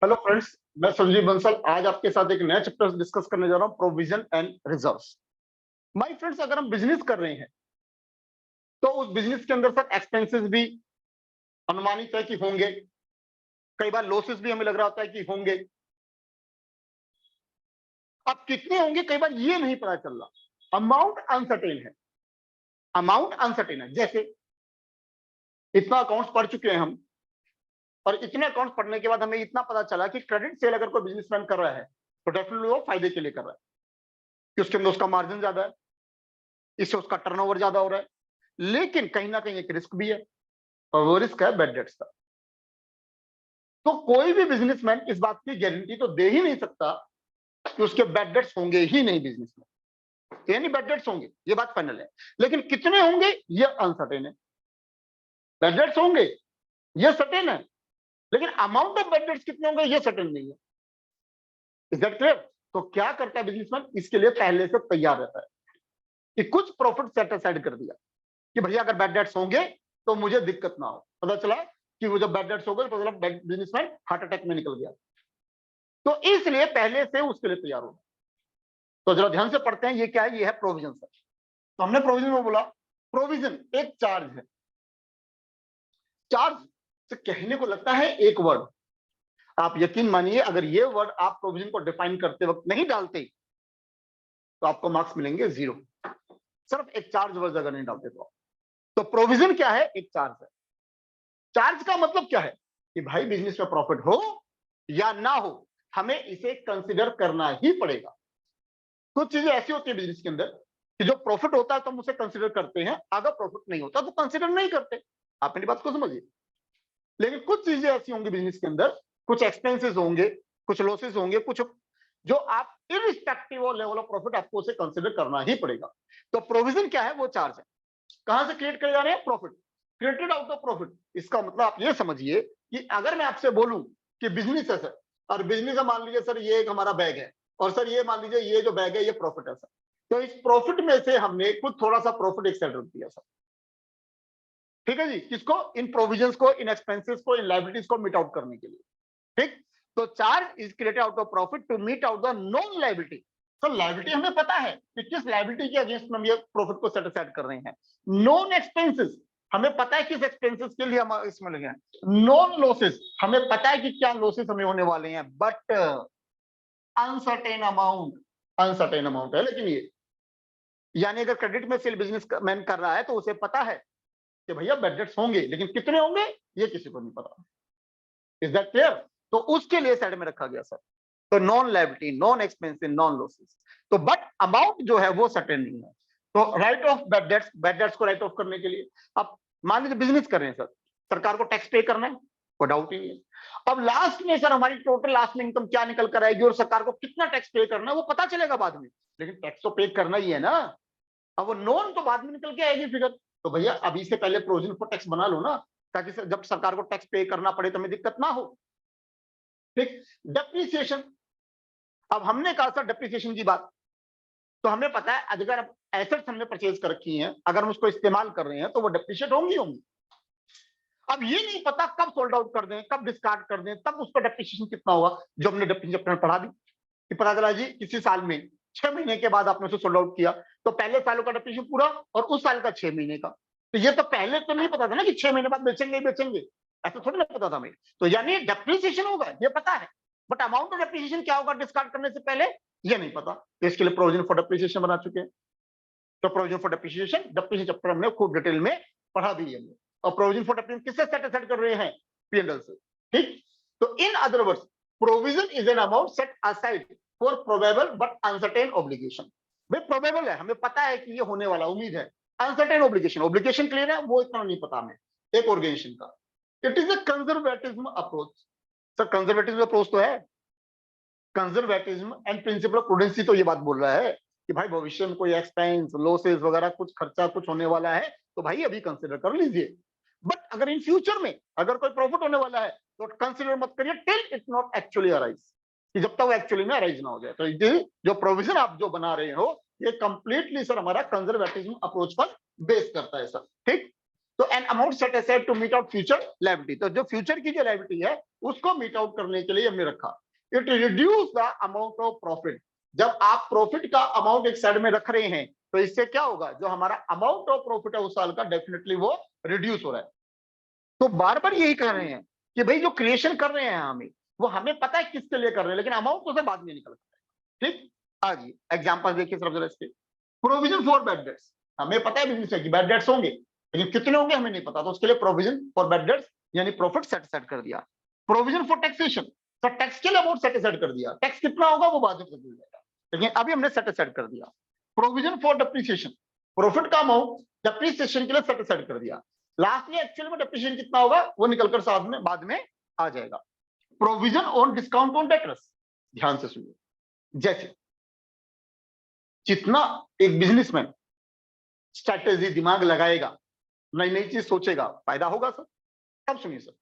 Hello friends, मैं संजीव बंसल आज आपके साथ एक नया चैप्टर डिस्कस करने जा रहा हूं, provision and reserves. My friends, अगर हम बिजनेस कर रहे हैं तो उस बिजनेस के अंदर सर एक्सपेंसेस भी अनुमानित है कि होंगे, कई बार लॉसेस भी हमें लग रहा होता है कि होंगे। अब कितने होंगे कई बार ये नहीं पता चल रहा, अमाउंट अनसर्टेन है, अमाउंट अनसर्टेन है। जैसे इतना अकाउंट्स पढ़ चुके हैं हम, और इतने अकाउंट्स पढ़ने के बाद हमें इतना पता चला कि क्रेडिट सेल अगर कोई बिजनेसमैन कर रहा है तो डेफिनेटली वो फायदे के लिए कर रहा है कि उसके अंदर उसका मार्जिन ज्यादा है, इससे उसका टर्नओवर ज्यादा हो रहा है। लेकिन कहीं ना कहीं एक रिस्क भी है, और वो रिस्क है बैड डेट्स का। तो कोई भी बिजनेसमैन इस बात की गारंटी तो दे ही नहीं सकता कि उसके बैड डेट्स होंगे ही नहीं बिजनेस में, यानी बैड डेट्स होंगे, ये बात फाइनल है। लेकिन कितने होंगे ये अनसर्टेन है। बैड डेट्स होंगे ये सर्टेन है, लेकिन अमाउंट ऑफ बैड डेट्स कितने होंगे ये सर्टेन नहीं है। Is that clear? तो क्या करता है बिजनेसमैन, इसके लिए पहले से तैयार रहता है कि कुछ प्रॉफिट सेट असाइड कर दिया कि भैया अगर बैड डेट्स होंगे तो मुझे दिक्कत ना हो। पता चला कि वो जब बैड डेट्स हो गए तो मतलब बिजनेसमैन हार्ट अटैक में निकल गया, तो इसलिए पहले से उसके लिए तैयार होना। तो जरा ध्यान से पढ़ते हैं ये क्या है। ये है प्रोविजन सर। तो हमने प्रोविजन में बोला प्रोविजन एक चार्ज है। चार्ज से कहने को लगता है एक वर्ड, आप यकीन मानिए अगर ये वर्ड आप प्रोविजन को डिफाइन करते वक्त नहीं डालते तो आपको मार्क्स मिलेंगे 0। सिर्फ एक चार्ज वर्ड अगर नहीं डालते तो प्रोविजन क्या है, एक चार्ज है। चार्ज का मतलब क्या है कि भाई बिजनेस में प्रॉफिट हो या ना हो हमें इसे कंसिडर करना ही पड़ेगा। कुछ चीजें ऐसी होती है बिजनेस के अंदर कि जो प्रॉफिट होता है तो हम उसे कंसिडर करते हैं, अगर प्रॉफिट नहीं होता तो कंसिडर नहीं करते। आप मेरी बात को समझिए। लेकिन कुछ चीजें ऐसी होंगी बिजनेस के अंदर, कुछ एक्सपेंसेस होंगे, कुछ लॉसेस होंगे, कुछ जो आप irrespective of level of profit आपको उसे कंसिडर करना ही पड़ेगा। तो प्रोविजन क्या है, वो चार्ज है। कहां से क्रिएट करे जा रहे हैं, profit, created out of profit. इसका मतलब आप ये समझिए कि अगर मैं आपसे बोलूं कि बिजनेस है सर, और बिजनेस है मान लीजिए सर ये एक हमारा बैग है, और सर ये मान लीजिए ये जो बैग है ये प्रॉफिट है सर, तो इस प्रॉफिट में से हमने कुछ थोड़ा सा प्रॉफिट एक साइड रख दिया सर। ठीक है जी, किसको, इन प्रोविजंस को, इन एक्सपेंसेस को, इन लाइबिलिटीज को मीट आउट करने के लिए। ठीक, तो charge is created out of profit to meet out the non liability. तो लाइबिलिटी हमें पता है कि किस लाइबिलिटी के अगेंस्ट में हम ये प्रॉफिट को सेट असाइड कर रहे हैं। नॉन एक्सपेंसेस हमें पता है किस एक्सपेंसेस के लिए हम इसमें लगे हैं। नॉन लॉसेस हमें पता है कि क्या लॉसेस हमें होने वाले हैं, but uncertain amount, uncertain amount है। लेकिन ये यानी अगर क्रेडिट में सेल बिजनेस मैन कर रहा है तो उसे पता है कि भैया बैड डेट्स होंगे, लेकिन कितने होंगे ये किसी को नहीं पता। Is that clear? तो उसके लिए साइड में रखा गया सर। तो non liability, non expensive, non losses. तो बट अमाउंट जो है वो सर्टेन नहीं है। तो right of bad debts, bad debts को राइट ऑफ करने के लिए अब मान लीजिए बिजनेस कर रहे हैं सर, सरकार को टैक्स पे करना है, कोई डाउट ही नहीं है। अब लास्ट में सर हमारी टोटल लास्ट में इनकम क्या निकल कर आएगी और सरकार को कितना टैक्स पे करना है वो पता चलेगा बाद में, लेकिन टैक्स तो पे करना ही है ना। अब वो नॉन तो बाद में निकल के आएगी फिगर। तो भैया अभी से पहले प्रोविजन फॉर टैक्स बना लो ना, ताकि जब सरकार को टैक्स पे करना पड़े तो हमें दिक्कत ना हो। ठीक, डेप्रिसिएशन, अब हमने कहा सर डेप्रिसिएशन की बात, तो हमें पता है अगर एसेट्स हमने परचेज कर रखी हैं, अगर हम उसको इस्तेमाल कर रहे हैं तो वो डेप्रिशिएट होंगी होंगी। अब ये नहीं पता कब सोल्ड आउट कर दें, कब डिस्कार्ड कर दें, तब उसका डेप्रिसिएशन कितना होगा। जो हमने डेप्रिसिएशन पढ़ा दी कि पता चला जी किसी साल में 6 महीने के बाद आपने उसे सोल्ड आउट किया, तो पहले सालों का डेप्रिसिएशन पूरा और उस साल का 6 महीने का। तो ये तो पहले तो नहीं पता था ना कि 6 महीने बाद बेचेंगे ही बेचेंगे, ऐसा थोड़ी ना पता था हमें। तो यानी डेप्रिसिएशन होगा ये पता है, बट अमाउंट ऑफ डेप्रिसिएशन क्या होगा डिस्कार्ड करने से पहले ये नहीं पता। तो इसके लिए प्रोविजन फॉर डेप्रिसिएशन बना चुके हैं। तो provision for depreciation, depreciation chapter हमने खूब डिटेल में पढ़ा भी है। और प्रोविजन फॉर डेप्रिसिएशन किससे सेट असाइड कर रहे हैं, पी&एल से। ठीक, तो इन other words provision is an amount set aside for probable but uncertain obligation. भाई प्रोबेबल है, हमें पता है कि ये होने वाला, उम्मीद है। अनसर्टेन ऑब्लिगेशन, ऑब्लिगेशन क्लियर है, वो इतना नहीं पता हमें एक ऑर्गेनाइजेशन का। It is a conservatism approach. Sir conservatism approach तो है, कंजर्वेटिज्म एंड प्रिंसिपल ऑफ प्रूडेंसी तो ये बात बोल रहा है कि भाई भविष्य में कोई एक्सपेंस, लॉसेस वगैरह कुछ खर्चा कुछ होने वाला है तो भाई अभी कंसिडर कर लीजिए। बट अगर इन फ्यूचर में अगर कोई प्रॉफिट होने वाला है तो कंसिडर मत करिए till it not actually arise, कि जब तक वो एक्चुअली में अराइज ना हो जाए। तो जो प्रोविजन आप जो बना रहे हो ये कंप्लीटली सर हमारा कंजर्वेटिज्म अप्रोच पर बेस करता है सर। ठीक, तो an amount set aside to meet out future liability, तो जो फ्यूचर की जो लायबिलिटी है उसको मीट आउट करने के लिए हमने रखा। It reduce the amount of profit, जब आप प्रॉफिट का अमाउंट एक साइड में रख रहे हैं तो इससे क्या होगा, जो हमारा अमाउंट ऑफ प्रॉफिट है उस साल का डेफिनेटली वो रिड्यूस हो रहा है। तो बार बार यही कह रहे हैं कि भाई जो क्रिएशन कर रहे हैं हमें, वो हमें पता है किसके लिए कर रहे हैं, लेकिन अमाउंट तो से बाद में निकल सकता है। ठीक, आगे एग्जांपल देखिए सिर्फ जरा इसके। प्रोविजन फॉर बैड डेट्स, हमें पता है बिजनेस में कि बैड डेट्स होंगे, लेकिन कितने होंगे हमें नहीं पता, तो उसके लिए प्रोविजन फॉर बैड डेट्स यानी प्रॉफिट सेट असाइड कर दिया। प्रोविजन फॉर टैक्सेशन, तो टैक्स के लिए अमाउंट सेट असाइड कर दिया, टैक्स कितना होगा वो बाद में पता चल जाएगा, लेकिन अभी हमने सेट असाइड कर दिया। प्रोविजन फॉर डेप्रिसिएशन, प्रॉफिट का अमाउंट डेप्रिसिएशन के लिए सेट असाइड कर दिया, लास्ट में एक्चुअल में डेप्रिसिएशन कितना होगा वो निकलकर साथ में बाद में आ जाएगा। Provision on discount on debtors, ध्यान से सुनिए, जैसे जितना एक बिजनेसमैन स्ट्रैटेजी दिमाग लगाएगा, नई नई चीज सोचेगा, फायदा होगा सर। अब सुनिए सर,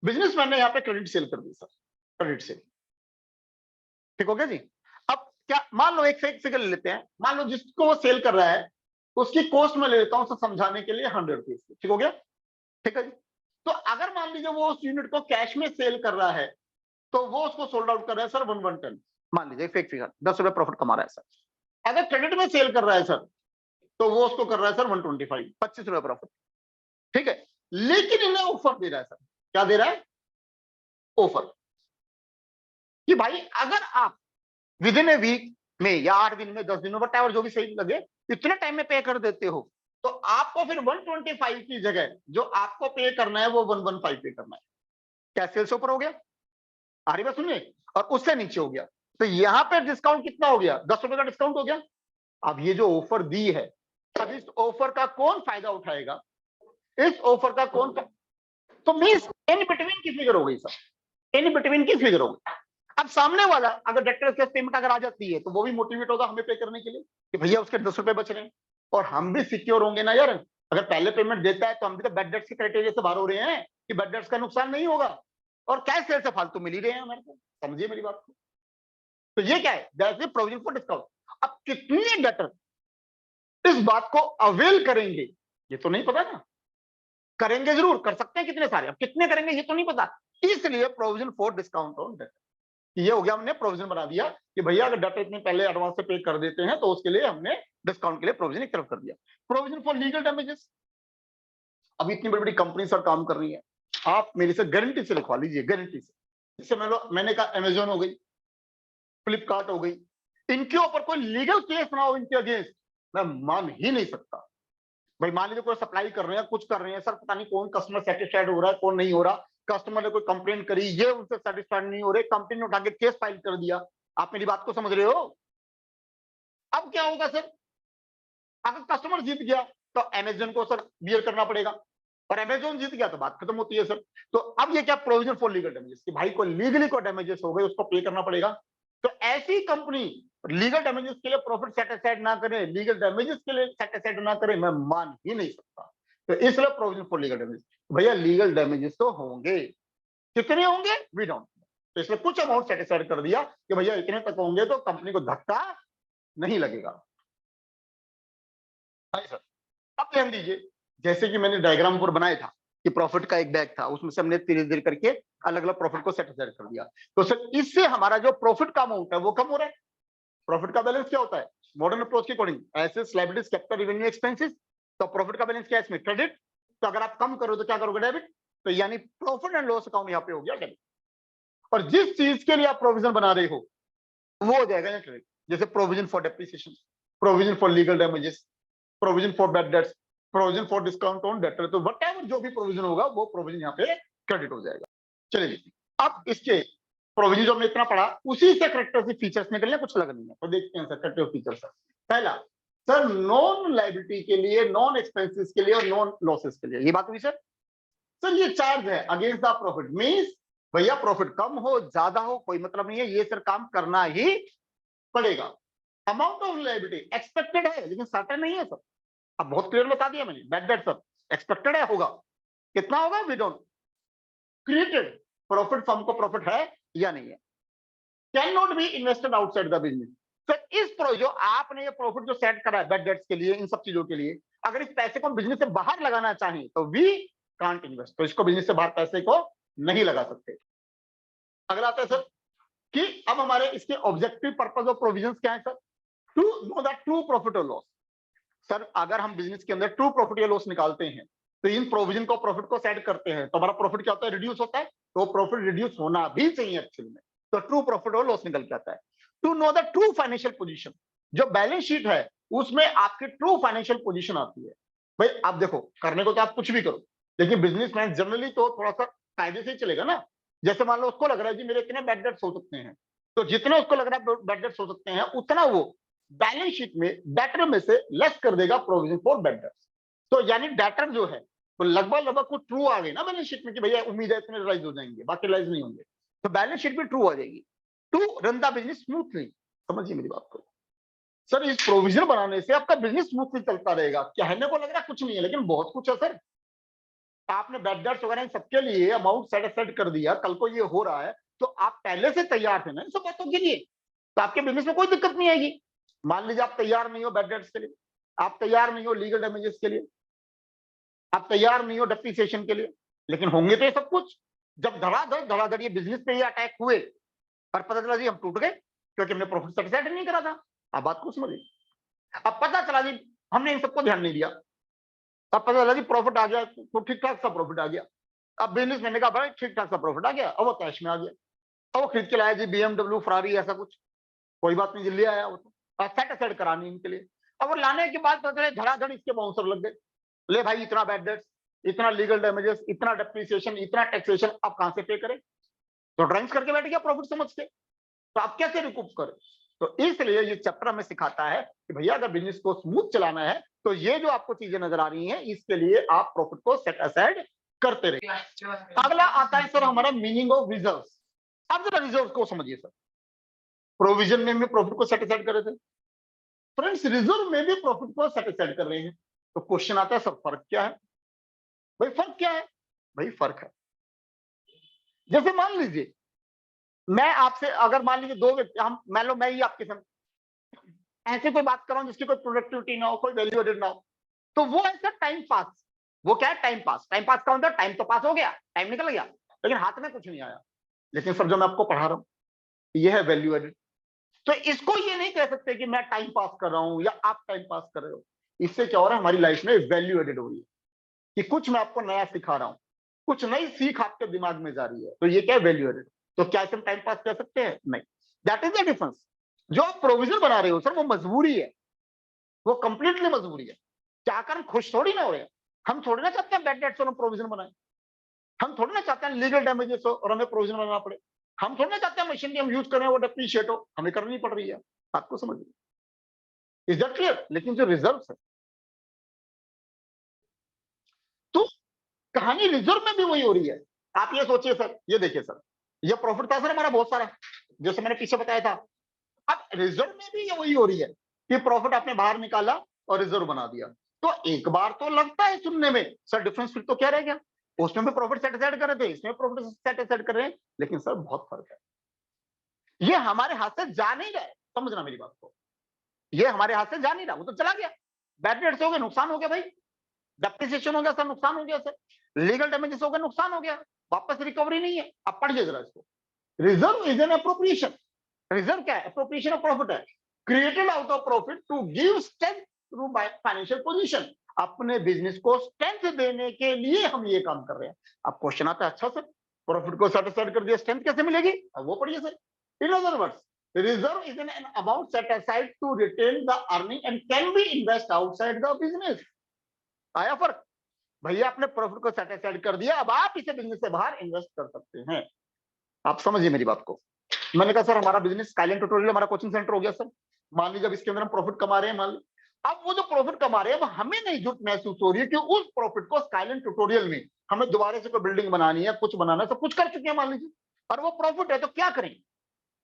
बिजनेसमैन ने यहाँ पे क्रेडिट सेल कर दी सर, क्रेडिट सेल, ठीक हो गया जी। अब क्या, मान लो एक से एक फिगर ले लेते हैं, मान लो जिसको वो सेल कर रहा है उसकी कॉस्ट में ले लेता हूं समझाने के लिए 100 रुपीज, ठीक हो गया, ठीक है जी। तो अगर मान लीजिए वो उस यूनिट को कैश में सेल कर रहा है तो वो उसको सोल्ड आउट कर रहा है सर 110, मान लीजिए फेक फिगर 10 रुपए प्रॉफिट कमा रहा है सर। अगर क्रेडिट में सेल कर रहा है सर तो वो उसको कर रहा है सर 125, 25 रुपए प्रॉफिट, ठीक है। लेकिन इन्हें ऑफर दे रहा है सर, क्या दे रहा है, ऑफर, कि भाई अगर आप विद इन ए वीक में या 8 दिन में 10 दिन में वट जो भी सही लगे इतने टाइम में पे कर देते हो तो आपको फिर 125 की जगह जो आपको पे करना है वो 115 पे करना है। क्या सेल्स ऊपर हो गया, आ रही बात सुनिए, और उससे नीचे हो गया, तो यहां पे डिस्काउंट कितना हो गया, 10 रुपए का डिस्काउंट हो गया। अब ये जो ऑफर दी है, अब इस ऑफर का कौन फायदा उठाएगा, इस ऑफर का कौन, तो मींस इन बिटवीन की फिगर हो गई सर, इन बिटवीन की फिगर हो गई। अब सामने वाला अगर डायरेक्टर कैश पेमेंट अगर आ जाती है तो वो भी मोटिवेट होगा हमें पे करने के लिए कि भैया उसके 10 रुपए बच रहे हैं, और हम भी सिक्योर होंगे ना यार, अगर पहले पेमेंट देता है तो हम भी तो बैड डेट्स के क्राइटेरिया से बाहर हो रहे हैं कि बैड डेट्स का नुकसान नहीं होगा, और कैश सेल से फालतू मिल ही रहे हैं हमारे को, समझिए मेरी बात को। तो ये क्या है, that's the provision for discount. अब कितने डेटर इस बात को अवेल करेंगे ये तो नहीं पता ना, करेंगे जरूर, कर सकते हैं कितने सारे, अब कितने करेंगे ये तो नहीं पता, इसलिए provision for discount on debtor, ये हो गया, हमने प्रोविजन बना दिया कि भैया अगर डाटा इतने पहले एडवांस से पे कर देते हैं तो उसके लिए हमने डिस्काउंट के लिए प्रोविजन एक तरफ कर दिया। प्रोविजन फॉर लीगल डैमेजेस, अब इतनी बड़ी बड़ी कंपनी सर काम कर रही है, आप मेरे से गारंटी से लिखवा लीजिए, गारंटी से, जैसे मैंने कहा अमेजोन हो गई, फ्लिपकार्ट हो गई, इनके ऊपर कोई लीगल केस ना हो इनके अगेंस्ट, मैं मान ही नहीं सकता। भाई मान लीजिए कोई सप्लाई कर रहे हैं, कुछ कर रहे हैं सर, पता नहीं कौन कस्टमर सेटिस्फाइड हो रहा है कौन नहीं हो रहा, कस्टमर ने कोई कंप्लेन करी, ये उनसे सेटिस्फाइड नहीं हो रहे, कंपनी ने उठा के केस फाइल कर दिया, आप मेरी बात को समझ रहे हो। अब क्या होगा सर, अगर कस्टमर जीत गया तो अमेजन को सर बियर करना पड़ेगा, और अमेजोन जीत गया तो बात खत्म होती है सर। तो अब ये क्या, प्रोविजन फॉर लीगल डैमेजेस, कि भाई को लीगली को डैमेजेस हो गए उसको पे करना पड़ेगा। तो ऐसी कंपनी लीगल डैमेजेस के लिए प्रॉफिट सेट असाइड ना करे, लीगल डैमेजेस के लिए सेट असाइड ना करे, मैं मान ही नहीं सकता। तो इसलिए प्रोविजन फॉर लीगल डैमेजेस, भैया लीगल डैमेजेस तो होंगे, कितने होंगे वी डोंट, तो इसलिए कुछ अमाउंट सेट असाइड कर दिया कि भैया इतने तक होंगे तो कंपनी को धक्का नहीं लगेगा। सर अब ध्यान दीजिए, जैसे कि मैंने डायग्राम पर बनाया था कि प्रॉफिट का एक बैग था, उसमें से हमने धीरे धीरे करके अलग अलग प्रॉफिट को सेट असाइड कर दिया, तो सर इससे हमारा जो प्रॉफिट का अमाउंट है वो कम हो रहा है। प्रॉफिट का बैलेंस क्या होता है, मॉडर्न अप्रोच के according assets liabilities capital revenue expenses, तो प्रॉफिट का बैलेंस क्या है इसमें, क्रेडिट, तो अगर आप कम करो तो क्या करोगे, डेबिट, तो यानी प्रॉफिट एंड लॉस अकाउंट यहाँ पे हो गया डेबिट, और जिस चीज के लिए आप प्रोविजन बना रहे हो वो हो जाएगा क्रेडिट, जैसे provision for depreciation, provision for legal damages, provision for bad debts, provision for discount on debtor, तो व्हाटएवर जो भी प्रोविजन होगा वो प्रोविजन यहाँ पे क्रेडिट हो जाएगा। चलिए अब इसके प्रोविजन जो हमने इतना पढ़ा उसी से करेक्टिव फीचर्स निकलने, कुछ अलग नहीं है, तो देखते हैं सर करेक्टिव फीचर्स। पहला सर नॉन लायबिलिटी के लिए, नॉन एक्सपेंसेस के लिए और नॉन लॉसेस के लिए, ये बात हुई सर। सर ये चार्ज है अगेंस्ट द प्रॉफिट, मींस भैया प्रॉफिट कम हो ज्यादा हो कोई मतलब नहीं है, ये सर काम करना ही पड़ेगा। अमाउंट ऑफ लायबिलिटी एक्सपेक्टेड है लेकिन सर्टेन नहीं है सर, अब बहुत क्लियर बता दिया मैंने, बैड डेट सर एक्सपेक्टेड है, होगा कितना होगा we don't, created profit firm को प्रॉफिट है या नहीं है, can not be invested outside the business. Sir इस जो आपने ये प्रॉफिट जो सेट करा है बैड डेट्स के लिए इन सब चीजों के लिए, अगर इस पैसे को बिजनेस से बाहर लगाना चाहें तो वी कांट इन्वेस्ट, तो इसको बिजनेस से बाहर पैसे को नहीं लगा सकते। अगला आता है सर कि अब हमारे इसके ऑब्जेक्टिव पर्पस ऑफ प्रोविजंस क्या है sir? To know the true profit और लॉस। सर अगर हम बिजनेस के अंदर ट्रू प्रॉफिट या लॉस निकालते हैं तो इन प्रोविजन को प्रॉफिट को सेट करते हैं तो हमारा प्रॉफिट क्या होता है? रिड्यूस होता है। तो प्रॉफिट रिड्यूस होना भी चाहिए एक्चुअल में, तो ट्रू प्रॉफिट और लॉस निकल के आता है। To know the true financial position, जो बैलेंस शीट है उसमें आपकी ट्रू फाइनेंशियल पोजीशन आती है। भाई आप देखो, करने को तो आप कुछ भी करो, लेकिन बिजनेसमैन जनरली तो थोड़ा सा कायदे से ही चलेगा ना। जैसे मान लो उसको लग रहा है जी मेरे इतने बैड डेट्स हो सकते हैं, तो जितने उसको लग रहा है बैड डेट्स हो सकते हैं उतना वो बैलेंस शीट में डेटर में से लेस कर देगा प्रोविजन फॉर बैड डेट्स। तो यानी डेटर जो है तो लगभग कुछ ट्रू आ गई ना बैलेंस शीट में कि भैया उम्मीद है इतने रिलाइज हो जाएंगे, बाकी रिलाइज नहीं होंगे, तो बैलेंस शीट भी ट्रू आ जाएगी। To run the business smoothly, समझिए मेरी बात को सर। इस प्रोविजन बनाने से आपका बिजनेस स्मूथली चलता रहेगा। कहने को लग रहा है कुछ नहीं है, लेकिन बहुत कुछ है सर। आपने बैड डेट्स वगैरह सबके लिए अमाउंट सेट असाइड कर दिया, कल को ये हो रहा है तो आप पहले से तैयार थे ना इन सब बातों के लिए, तो आपके बिजनेस में कोई दिक्कत नहीं आएगी। मान लीजिए आप तैयार नहीं हो बैड डेट्स के लिए, आप तैयार नहीं हो लीगल डैमेजेस के लिए, आप तैयार नहीं हो डेप्रिसिएशन के लिए, लेकिन होंगे तो ये सब कुछ। जब धड़ाधड़ ये बिजनेस पे ही अटैक हुए पर पता चला जी हम टूट गए क्योंकि हमने प्रॉफिट सेट नहीं करा था। आप बात को समझिए। अब पता चला जी हमने इन सबको ध्यान नहीं दिया, अब पता चला जी प्रॉफिट आ गया तो ठीक ठाक सा प्रॉफिट आ गया। अब बिजनेस मैंने कहा भाई ठीक ठाक सा प्रॉफिट आ गया, अब वो कैश में आ गया, अब वो खरीद के लाया जी BMW फरारी ऐसा कुछ, कोई बात नहीं, दिल्ली आया वो तो सेट असाइड करानी इनके लिए। अब वो लाने के बाद पता चले धड़ाधड़ इसके बाउंसर लग गए, ले भाई इतना बैड डेट्स, इतना लीगल डैमेजेस, इतना डेप्रिसिएशन, इतना टैक्सेशन, अब कहां से पे करें? तो ड्राइंग्स करके बैठ गया प्रॉफिट समझ के, तो आप कैसे रिकूप करें? तो इसलिए ये चैप्टर हमें सिखाता है कि भैया अगर बिजनेस को स्मूथ चलाना है तो ये जो आपको चीजें नजर आ रही हैं इसके लिए आप प्रॉफिट को सेट असाइड करते रहिए। अगला आता है सर हमारा मीनिंग ऑफ रिजर्व। अब जरा रिजर्व को समझिए सर। प्रोविजन में भी प्रॉफिट को सेट असाइड कर रहे थे, फ्रेंड्स रिजर्व में भी प्रॉफिट को सेट असाइड कर रहे हैं। तो क्वेश्चन आता है सर फर्क क्या है? भाई फर्क क्या है? भाई फर्क है, जैसे मान लीजिए मैं आपसे, अगर मान लीजिए दो व्यक्ति, हम मान लो मैं ही आपके साथ ऐसे कोई बात कर रहा हूं जिसकी कोई प्रोडक्टिविटी ना हो, कोई वैल्यू एडेड ना हो, तो वो है सर टाइम पास। वो क्या है? Time pass. टाइम पास का मतलब टाइम तो पास हो गया, टाइम निकल गया, लेकिन हाथ में कुछ नहीं आया। लेकिन सर जो मैं आपको पढ़ा रहा हूं ये है वैल्यू एडेड। तो इसको ये नहीं कह सकते कि मैं टाइम पास कर रहा हूं या आप टाइम पास कर रहे हो। इससे क्या हो रहा है, हमारी लाइफ में वैल्यू एडेड हो रही है कि कुछ मैं आपको नया सिखा रहा हूं, कुछ नई सीख आपके दिमाग में जा रही है, तो ये क्या है? Value added. तो क्या इसे टाइम पास कर सकते हैं? नहीं। That is the difference. जो आप प्रोविजन बना रहे हो सर वो मजबूरी है, वो कंप्लीटली मजबूरी है। क्या कर खुश थोड़ी ना हो रहे हैं, हम थोड़ी ना चाहते हैं बैड डेट्स और हम प्रोविजन बनाए, हम थोड़ी ना चाहते हैं लीगल डैमेजेस हो और हमें प्रोविजन बनाना पड़े, हम थोड़ी ना चाहते हैं मशीन की हम यूज करें वो डेप्रिशिएट हो, हमें करनी पड़ रही है। आपको समझिए, इज दैट क्लियर? लेकिन जो रिजर्व है तो कहानी रिजर्व में भी वही हो रही है। आप ये सोचिए सर, ये देखिए सर, ये प्रॉफिट था सर हमारा बहुत सारा, जैसे मैंने पीछे बताया था। अब रिजर्व में भी ये वही हो रही है कि प्रॉफिट आपने बाहर निकाला और रिजर्व बना दिया। तो एक बार तो लगता है सुनने में सर डिफरेंस फिर तो क्या रह गया, उसमें भी प्रॉफिट सेट असाइड कर रहे थे, इसमें प्रॉफिट सेट असाइड कर रहे हैं, लेकिन सर बहुत फर्क है। ये हमारे हाथ से जा नहीं रहा है, समझना मेरी बात को, ये हमारे हाथ से जा नहीं रहा, वो तो चला गया। बैड डेट्स हो गए, नुकसान हो गया भाई, डेप्रिसिएशन हो गया सर, नुकसान हो गया सर, लीगल डैमेजेस हो गए, नुकसान हो गया, वापस रिकवरी नहीं है। अब पढ़िए जरा इसको। Reserve is an appropriation. Reserve क्या है? अप्रोप्रिएशन ऑफ प्रॉफिट है, created out of profit to give strength through financial position. अपने बिजनेस को स्ट्रेंथ देने के लिए हम ये काम कर रहे हैं। अब क्वेश्चन आता है अच्छा सर प्रॉफिट को सेटिस्फाइड कर दिया, स्ट्रेंथ कैसे मिलेगी? अब वो पढ़िए sir. In other words, reserve is an amount set aside to retain the earning and can be invest outside the business. आया फर्क? भैया आपने प्रॉफिट को सेट असाइड कर दिया, अब आप इसे बिजनेस से बाहर इन्वेस्ट कर सकते हैं। आप समझिए मेरी बात को। मैंने कहा सर हमारा बिजनेस स्काईलाइन ट्यूटोरियल हमारा कोचिंग सेंटर हो गया सर। मान लीजिए अब इसके अंदर हम प्रॉफिट कमा रहे हैं, मान लीजिए अब वो जो प्रॉफिट कमा रहे हैं वो हमें नहीं जुट महसूस हो रही है कि उस प्रॉफिट को स्काईलाइन ट्यूटोरियल में हमें दोबारा से कोई बिल्डिंग बनानी है, कुछ बनाना है, सब कुछ कर चुके हैं मान लीजिए, और वो प्रॉफिट है तो क्या करें?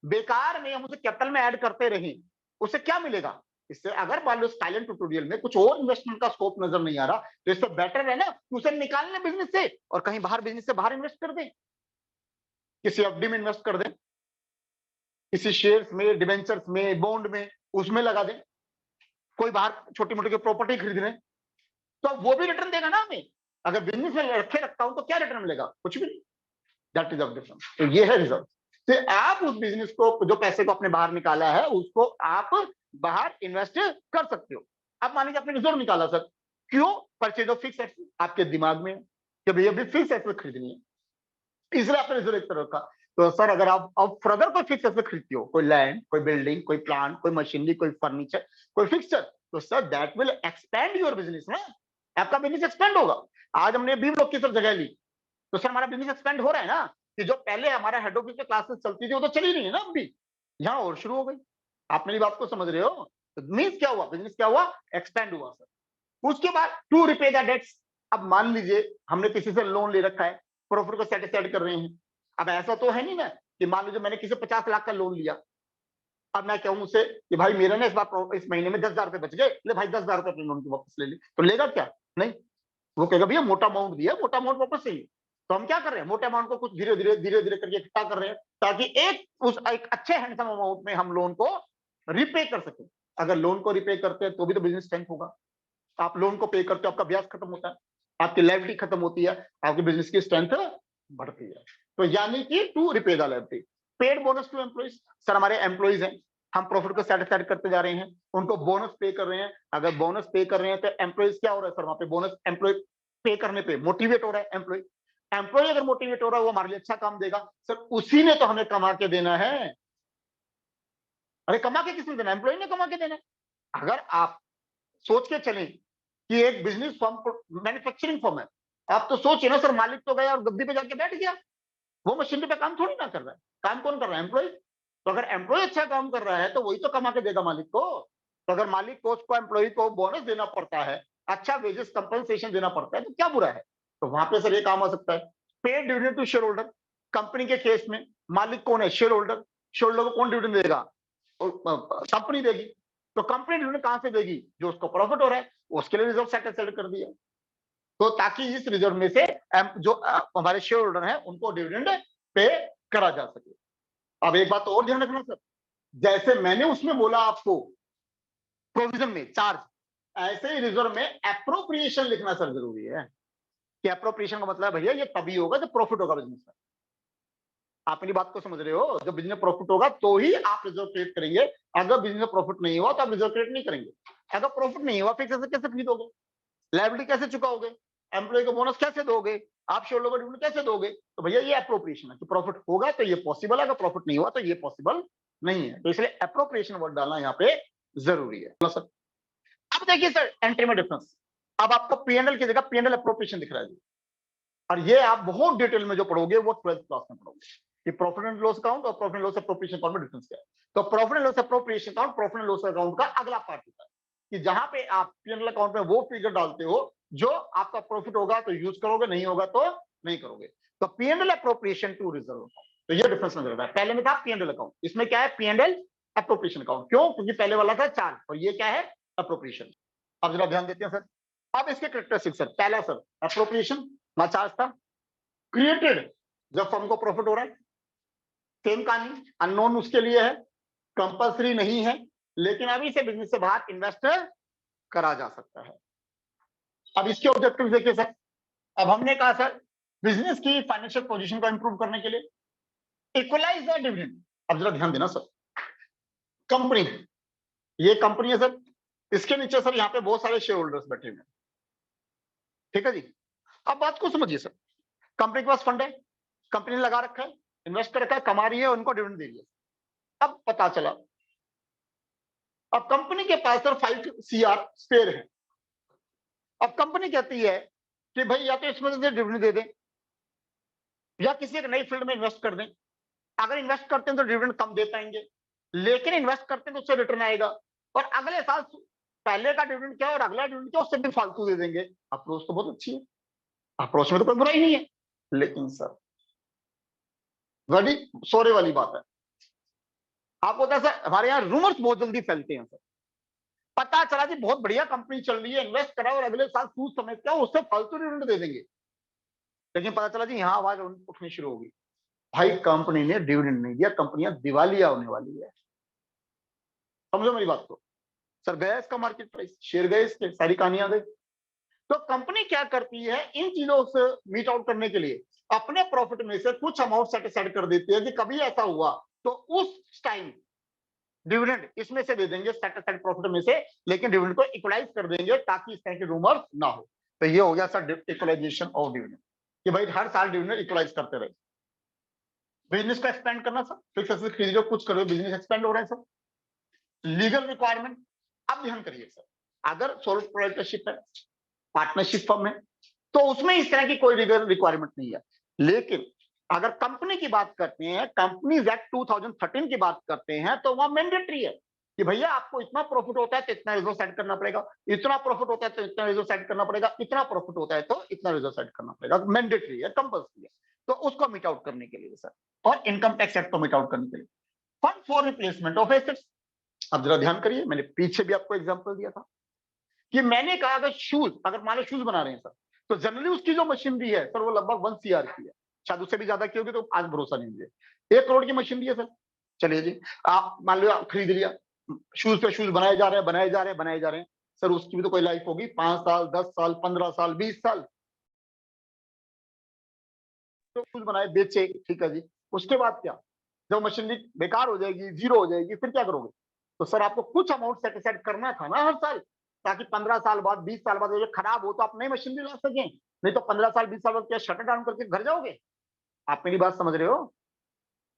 बेकार में हम उसे कैपिटल में ऐड करते रहे, उससे क्या मिलेगा? इससे अगर मान लो स्काईलाइन ट्यूटोरियल में कुछ और इन्वेस्टमेंट का स्कोप नजर नहीं आ रहा तो इससे बेटर है ना कि उसे निकाल लें बिजनेस से और कहीं बाहर बिजनेस से बाहर इन्वेस्ट कर दें, किसी एफडी में इन्वेस्ट कर दें, किसी शेयर्स में, डिवेंचर्स में, बॉन्ड में, उसमें लगा दें, कोई बाहर छोटी मोटी प्रॉपर्टी खरीद लें, तो अब वो भी रिटर्न देगा ना हमें। अगर बिजनेस में रखा हूं तो क्या रिटर्न मिलेगा? कुछ भी नहीं। That is of difference. तो ये है रिजर्व। तो आप उस बिजनेस को, जो पैसे को आपने बाहर निकाला है, उसको आप बाहर इन्वेस्ट कर सकते हो। अब मान लीजिए आपने रिजर्व निकाला सर, क्यों? परचेज ऑफ फिक्स एसेट आपके दिमाग में कि भैया अभी फिक्स एसेट खरीदनी है, इसलिए आपने रिजर्व एक तरह रखा। तो सर अगर आप अब फर्दर कोई फिक्स एसेट खरीदते हो, कोई लैंड, कोई बिल्डिंग, कोई प्लांट, कोई मशीनरी, कोई फर्नीचर, कोई फिक्सचर, तो sir that will expand your business ना, आपका बिजनेस एक्सपेंड होगा। आज हमने 20 लोग की सर जगह ली, तो सर हमारा बिजनेस एक्सपेंड हो रहा है ना, कि जो पहले हमारा हेड ऑफिस में क्लासेस चलती थी वो तो चली नहीं है ना अब भी, यहाँ और शुरू हो गई। आप मेरी बात को समझ रहे हो? तो मीन्स क्या हुआ? बिजनेस क्या हुआ? एक्सपेंड हुआ सर। उसके बाद टू रिपे द डेट्स। अब मान लीजिए हमने किसी से लोन ले रखा है, प्रॉफिट को सेटिस्फाइड कर रहे हैं। अब ऐसा तो है नहीं ना कि मान लीजिए मैंने किसी 50 लाख का लोन लिया, अब मैं कहूं उससे कि भाई मेरे ना इस महीने में 10,000 रुपए बच गए, ले भाई 10,000 रुपए अपने लोन की वापस ले ले, तो लेगा क्या? नहीं, वो कहेगा भैया मोटा अमाउंट दिया, मोटा अमाउंट वापस चाहिए। तो हम क्या कर रहे हैं? मोटे अमाउंट को कुछ धीरे धीरे करके इकट्ठा कर रहे हैं, ताकि एक अच्छे हैंडसम अमाउंट में हम लोन को रिपे कर सके। अगर लोन को रिपे करते हैं तो भी तो बिजनेस स्ट्रेंथ होगा। आप लोन को पे करते हो, आपका ब्याज खत्म होता है, आपकी लायबिलिटी खत्म होती है, आपके बिजनेस की स्ट्रेंथ बढ़ती है। तो यानी कि to repay the liability. Paid bonus to employees. Sir हमारे एम्प्लॉइज हैं, हम प्रॉफिट को सेटिस्फाइड करते जा रहे हैं, उनको बोनस पे कर रहे हैं। अगर बोनस पे कर रहे हैं तो एम्प्लॉइज क्या हो रहा है सर? वहां पे बोनस एम्प्लॉय पे करने पे मोटिवेट हो रहा है एम्प्लॉय। एम्प्लॉय अगर मोटिवेट हो रहा है, वो हमारे लिए अच्छा काम देगा सर, उसी ने तो हमें कमा के देना है। अरे कमा के किसने देना? एम्प्लॉय ने कमा के देना है। अगर आप सोच के चलें कि एक बिजनेस फर्म मैन्युफैक्चरिंग फर्म है, आप तो सोचिए ना सर, मालिक तो गया और गद्दी पे जाके बैठ गया, वो मशीनरी पे काम थोड़ी ना कर रहा है। काम कौन कर रहा है? एम्प्लॉय। तो अगर एम्प्लॉय अच्छा काम कर रहा है तो वही तो कमा के देगा मालिक को। तो अगर मालिक को उसको एम्प्लॉय को बोनस देना पड़ता है, अच्छा वेजेस कंपनसेशन देना पड़ता है, तो क्या बुरा है? तो वहां पे सर ये काम आ सकता है। Paid dividend to share holder. Company के केस में मालिक कौन है? Share holder. शेयर होल्डर को कौन डिविडेंड देगा? कंपनी देगी। तो कंपनी डिविडेंड कहां से देगी? जो उसको प्रॉफिट हो रहा है, उसके लिए रिजर्व सेट कर दिया, तो ताकि इस रिजर्व में से जो हमारे शेयर होल्डर हैं उनको डिविडेंड पे करा जा सके। अब एक बात और ध्यान रखना सर, जैसे मैंने उसमें बोला आपको प्रोविजन में चार्ज, ऐसे ही रिजर्व में एप्रोप्रिएशन लिखना सर जरूरी है। कि एप्रोप्रिएशन का मतलब भैया ये तभी होगा जब प्रॉफिट होगा बिजनेस में। आप मेरी बात को समझ रहे हो? जब बिजनेस प्रॉफिट होगा तो ही आप रिजर्व क्रिएट करेंगे। अगर बिजनेस प्रॉफिट नहीं हुआ तो आप रिजर्व क्रिएट नहीं करेंगे। अगर प्रॉफिट नहीं हुआ फिर कैसे खरीदोगे? लायबिलिटी कैसे चुकाओगे? एम्प्लॉय को बोनस कैसे दोगे? आप शेयर होल्डर को डिविडेंड कैसे दोगे? तो भैया ये एप्रोप्रिएशन है कि प्रॉफिट होगा तो ये पॉसिबल है, अगर प्रॉफिट नहीं हुआ तो ये पॉसिबल नहीं है। तो इसलिए एप्रोप्रिएशन वर्ड डालना यहाँ पे जरूरी है सर। अब देखिए सर एंट्री में डिफरेंस। अब आपको पीएनएल की जगह पीएनएल एप्रोप्रिएशन दिख रहा है जी। और ये आप बहुत डिटेल में जो पढ़ोगे वो 12th क्लास में पढ़ोगे कि प्रॉफिट एंड लॉस अकाउंट और profit and loss appropriation account में डिफरेंस क्या है। तो profit and loss appropriation account profit and loss account का अगला पार्ट होता है, कि जहां पे आप पीएनएल अकाउंट में वो फिगर डालते हो जो आपका प्रॉफिट होगा तो यूज करोगे, नहीं होगा तो नहीं करोगे। तो PNL appropriation to reserve account, तो ये डिफरेंस नजर आता है। पहले में था पीएनएल अकाउंट, इसमें क्या है? PNL appropriation account. क्यों? क्योंकि पहले वाला था चार्ज और ये क्या है? एप्रोप्रिएशन। अब जरा ध्यान देते हैं सर। अब इसके कैरेक्टरिस्टिक सर, पहला सर एप्रोप्रिएशन ना चार्ज था, क्रिएटेड जब फर्म को प्रॉफिट हो रहा है। सेम कहानी, अननोन उसके लिए है, कंपल्सरी नहीं है, लेकिन अभी से बिजनेस से बाहर इन्वेस्ट करा जा सकता है। अब इसके ऑब्जेक्टिव देखिए सर। अब हमने कहा सर बिजनेस की फाइनेंशियल पोजीशन को इंप्रूव करने के लिए इक्वलाइज द डिविडेंड। अब जरा ध्यान देना सर, कंपनी, ये कंपनी है सर, इसके नीचे सर यहाँ पे बहुत सारे शेयर होल्डर्स बैठे हुए हैं, ठीक है जी। अब बात को समझिए सर, कंपनी के पास फंड है, कंपनी ने लगा रखा है, इन्वेस्ट कर रखा है, कमा रही है, उनको डिविडेंड दे दिया। अब पता चला अब कंपनी के पास सर 5 CR स्पेयर है। अब कंपनी कहती है कि भाई या तो इसमें से डिविडेंड दे दें या किसी एक नई फील्ड में इन्वेस्ट कर दें। अगर इन्वेस्ट करते हैं तो डिविडेंड कम दे पाएंगे, लेकिन इन्वेस्ट करते हैं तो उससे रिटर्न आएगा, और अगले साल पहले का डिविडेंड क्या और अगला डिविडेंड क्या उससे भी फालतू दे देंगे। अप्रोच तो बहुत अच्छी है, अप्रोच में तो कोई बुराई नहीं है, लेकिन सर बड़ी सोरे वाली बात है। आपको पता है सर हमारे यहाँ रूमर्स बहुत जल्दी फैलते हैं सर। पता चला जी बहुत बढ़िया कंपनी चल रही है, इन्वेस्ट करा और अगले साल सूद समझ क्या उससे फालतू डिविडेंड दे देंगे, लेकिन पता चला जी यहाँ आवाज उठनी शुरू होगी, भाई कंपनी ने डिविडेंड नहीं दिया, कंपनियां दिवालिया होने वाली है। समझो मेरी बात को। सर गया इसका मार्केट प्राइस, शेयर गए इसके, सारी कहानियां गई। तो कंपनी क्या करती है, इन चीजों से मीट आउट करने के लिए अपने प्रॉफिट में से कुछ अमाउंट सेट असाइड कर देती है कि कभी ऐसा हुआ तो उस टाइम डिविडेंड इसमें से दे देंगे, सेट असाइड प्रॉफिट में से, लेकिन डिविडेंड को इक्वलाइज कर देंगे ताकि इस तरह के रूमर ना हो। तो ये हो गया सर इक्वलाइजेशन ऑफ डिविडेंड, कि भाई हर साल डिविडेंड इक्वलाइज करते रहे। बिजनेस को एक्सपेंड करना सर, फिक्स एसेट खरीद रहे हो, कुछ करो, बिजनेस एक्सपेंड हो रहा है सर। लीगल रिक्वायरमेंट, अब ध्यान करिए सर, अगर सोल प्रोप्राइटरशिप है, पार्टनरशिप फर्म है, तो उसमें इस तरह की कोई लीगल रिक्वायरमेंट नहीं है। लेकिन अगर कंपनी की बात करते हैं, कंपनीज एक्ट 2013 की बात करते हैं, तो वहां मैंडेटरी है कि भैया आपको इतना प्रॉफिट होता है तो इतना रिजर्व सेट करना पड़ेगा, इतना प्रॉफिट होता है तो इतना रिजर्व सेट करना पड़ेगा, इतना प्रॉफिट होता है तो इतना रिजर्व सेट करना पड़ेगा। मैंडेटरी है, कंपल्सरी है। तो उसको मीट आउट करने के लिए सर, और इनकम टैक्स एक्ट को मीट आउट करने के लिए fund for replacement of assets. अब जरा ध्यान करिए, मैंने पीछे भी आपको एग्जांपल दिया था कि मैंने कहा अगर शूज, अगर मान लो शूज बना रहे हैं सर, तो जनरली उसकी जो मशीनरी है सर वो लगभग 1 CR की है, शायद उससे भी ज्यादा की होगी, तो आज भरोसा नहीं मुझे। 1 करोड़ की मशीनरी है सर, चलिए जी, आप मान लो खरीद लिया, शूज पे शूज बनाए जा रहे हैं, बनाए जा रहे हैं, बनाए जा रहे हैं सर, उसकी भी तो कोई लाइफ होगी, 5 साल, 10 साल, 15 साल, 20 साल। तो शूज बनाए, बेचे, ठीक है जी, उसके बाद क्या, जब मशीनरी बेकार हो जाएगी, जीरो हो जाएगी, फिर क्या करोगे? तो सर आपको कुछ अमाउंट सेट असाइड करना था ना हर साल, ताकि 15 साल बाद, 20 साल बाद ये खराब हो तो आप नई मशीनरी ला सकें। नहीं तो 15 साल, 20 साल बाद क्या शटर डाउन करके घर जाओगे? आप मेरी बात समझ रहे हो?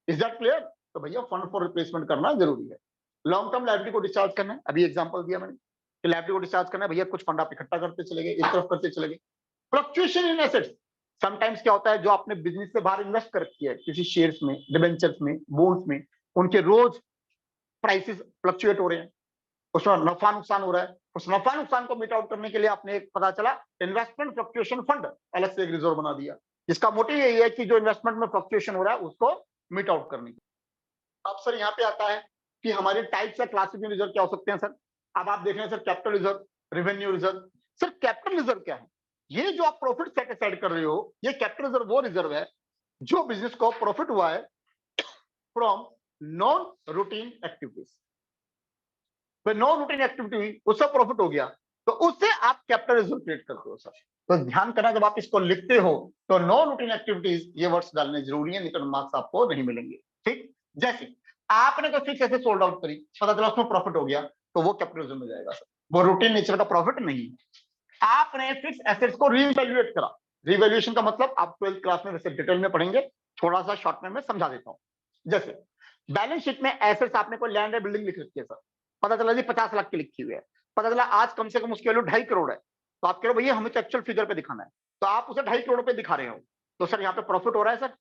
Is that clear? तो भैया फंड फॉर रिप्लेसमेंट करना जरूरी है। लॉन्ग टर्म लाइबिलिटी को डिस्चार्ज करना है, अभी एग्जांपल दिया मैंने कि लाइबिलिटी को डिस्चार्ज करना है, भैया कुछ फंड आप इकट्ठा करते चले गए, एक तरफ करते चले गए। फ्लक्चुएशन इन एसेट्स, समटाइम्स क्या होता है, जो आपने बिजनेस से बाहर इन्वेस्ट कर रखी है किसी शेयर्स में, डिबेंचर्स में, बॉन्ड्स में, उनके रोज प्राइसेस फ्लक्चुएट हो रहे हैं, उसमें नफा नुकसान हो रहा है, उस नफा नुकसान को मीट आउट करने के लिए आपने एक पता चला इन्वेस्टमेंट फ्लक्चुएशन फंड अलग से एक रिजर्व बना दिया, जिसका मोटिव यही है कि जो इन्वेस्टमेंट में फ्लक्चुएशन हो रहा है उसको मीट आउट करने की। अब सर यहाँ पे आता है कि हमारे टाइप्स या क्लासिफिकेशन रिजर्व क्या हो सकते हैं सर। अब आप देख रहे हैं sir, capital reserve, revenue reserve. Sir capital reserve क्या है? ये जो आप प्रॉफिट सेट असाइड कर रहे हो, ये कैपिटल रिजर्व वो रिजर्व है जो बिजनेस को प्रॉफिट हुआ है फ्रॉम नॉन रूटीन एक्टिविटीज। तो नॉन रूटीन एक्टिविटी हुई, उससे प्रॉफिट हो गया, तो उससे आप कैपिटल रिजर्व क्रिएट करते हो सर। तो ध्यान करना, जब आप इसको लिखते हो तो नॉन रूटीन एक्टिविटीज ये वर्ड्स डालने जरूरी है, नहीं तो मार्क्स आपको नहीं मिलेंगे। ठीक, जैसे आपने कोई फिक्स एसेट सोल्ड आउट करी, पता चला उसमें प्रॉफिट हो गया, तो वो कैपिटल रिजर्व में जाएगा सर, वो रूटीन नेचर का प्रॉफिट नहीं। आपने फिक्स एसेट्स को रीवैल्यूएट करा, रीवैल्यूएशन का मतलब आप 12th क्लास में वैसे डिटेल में पढ़ेंगे, थोड़ा सा शॉर्ट में मैं समझा देता हूं। जैसे बैलेंस शीट में एसेट्स आपने कोई लैंड या बिल्डिंग लिख रखी है सर, पता चला जी 50 लाख की लिखी हुई है, पता चला आज कम से कम उसकी वैल्यू 2.5 करोड़ है, तो आप कह रहे हो भैया हमें तो एक्चुअल फिगर पे दिखाना है, तो आप उसे 2.5 करोड़ पे दिखा रहे हो, तो सर यहाँ पे प्रॉफिट हो रहा है सर,